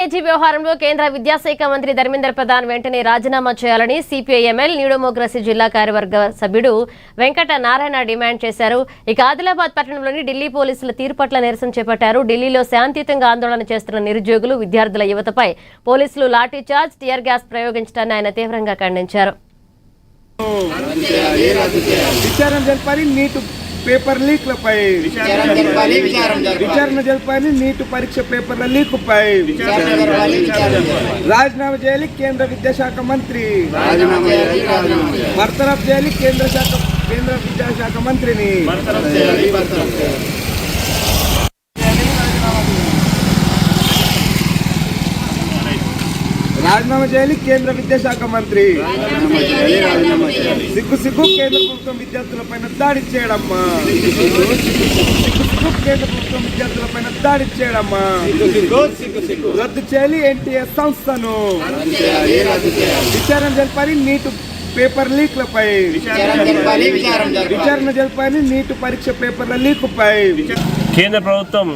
KG వ్యవహారంలో కేంద్ర విద్యాశాఖ మంత్రి ధర్మేంద్ర ప్రధాన్ వెంటనే రాజీనామా చేయాలని సిపిఐఎంఎల్ న్యూడెమోక్రసీ జిల్లా కార్యవర్గ సభ్యుడు వెంకట నారాయణ డిమాండ్ చేశారు. ఇక ఆదిలాబాద్ పట్టణంలోని ఢిల్లీ పోలీసుల తీరు పట్ల నిరసన చేపట్టారు. ఢిల్లీలో శాంతియుతంగా ఆందోళన చేస్తున్న నిరుద్యోగులు, విద్యార్థుల యువతపై పోలీసులు లాఠీ చార్జ్, టియర్ గ్యాస్ ప్రయోగించడాన్ని ఆయన తీవ్రంగా ఖండించారు. పేపర్ లీక్లపై విచారణ జరపాలి. నీటు పరీక్ష పేపర్ల లీకుపై రాజీనామా చేయాలి కేంద్ర విద్యాశాఖ మంత్రి. బర్తరఫ్ చేయాలి కేంద్ర విద్యాశాఖ మంత్రిని. రాజీనామా చేయాలి కేంద్ర విద్యాశాఖ మంత్రి. సిగ్గు కేంద్ర ప్రభుత్వం విద్యార్థులపైన దాడి చేయడమ్మా. కేంద్ర ప్రభుత్వం విద్యార్థులపైన దాడి చేయడమ్మా. రద్దు చేయాలి ఎన్టీఎస్ సంస్థను. విచారణ జరపాలి నీటు పేపర్ లీక్లపై. విచారణ జరపాలి నీటు పరీక్ష పేపర్ల లీకుపై. కేంద్ర ప్రభుత్వం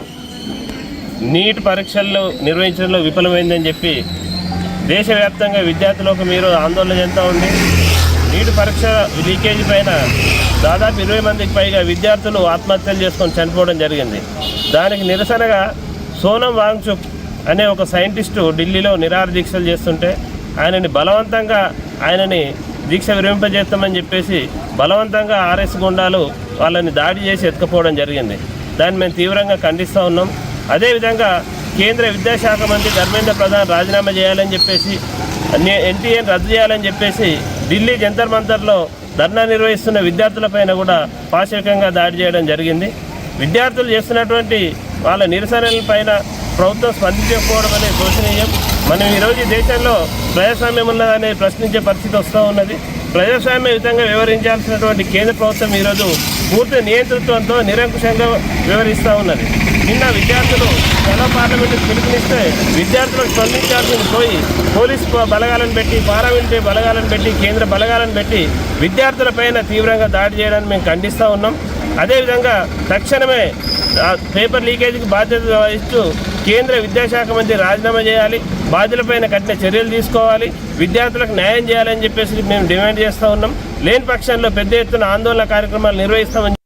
నీట్ పరీక్షల్లో నిర్వహించడంలో విఫలమైందని చెప్పి దేశవ్యాప్తంగా విద్యార్థులకు మీరు ఆందోళన చెందుతూ ఉంది. నీట్ పరీక్ష లీకేజీ పైన దాదాపు 20 మందికి పైగా విద్యార్థులు ఆత్మహత్యలు చేసుకొని చనిపోవడం జరిగింది. దానికి నిరసనగా సోనం వాంగ్చుక్ అనే ఒక సైంటిస్టు ఢిల్లీలో నిరాహార దీక్షలు చేస్తుంటే ఆయనని బలవంతంగా దీక్ష విరమింపజేస్తామని చెప్పేసి బలవంతంగా ఆర్ఎస్ గుండాలు వాళ్ళని దాడి చేసి ఎత్తుకుపోవడం జరిగింది. దాన్ని మేము తీవ్రంగా ఖండిస్తూ ఉన్నాం. అదేవిధంగా కేంద్ర విద్యాశాఖ మంత్రి ధర్మేంద్ర ప్రధాన్ రాజీనామా చేయాలని చెప్పేసి, ఎన్టీఏని రద్దు చేయాలని చెప్పేసి ఢిల్లీ జంతర్ మంతర్లో ధర్నా నిర్వహిస్తున్న విద్యార్థులపైన కూడా పాశవికంగా దాడి చేయడం జరిగింది. విద్యార్థులు చేస్తున్నటువంటి వాళ్ళ నిరసనలపైన ప్రభుత్వం స్పందించకపోవడం అనేది శోచనీయం. మనం ఈరోజు ఈ దేశంలో ప్రజాస్వామ్యం ఉన్నదనే ప్రశ్నించే పరిస్థితి వస్తూ ఉన్నది. ప్రజాస్వామ్యయుతంగా వ్యవహరించాల్సినటువంటి కేంద్ర ప్రభుత్వం ఈరోజు పూర్తి నియంతృత్వంతో నిరంకుశంగా వ్యవహరిస్తూ ఉన్నది. నిన్న విద్యార్థులు చాలా పార్లమెంటు పిలుపునిస్తే విద్యార్థులకు స్పందించాల్సింది పోయి పోలీస్ బలగాలను పెట్టి, పారామిలిటరీ బలగాలను పెట్టి, కేంద్ర బలగాలను పెట్టి విద్యార్థులపైన తీవ్రంగా దాడి చేయడాన్ని మేము ఖండిస్తూ ఉన్నాం. అదేవిధంగా తక్షణమే పేపర్ లీకేజీకి బాధ్యత వహిస్తూ కేంద్ర విద్యాశాఖ మంత్రి రాజీనామా చేయాలి, బాధ్యులపైన కఠిన చర్యలు తీసుకోవాలి, విద్యార్థులకు న్యాయం చేయాలని చెప్పేసి మేము డిమాండ్ చేస్తూ ఉన్నాం. లేని పక్షంలో పెద్ద ఎత్తున ఆందోళన కార్యక్రమాలు నిర్వహిస్తామని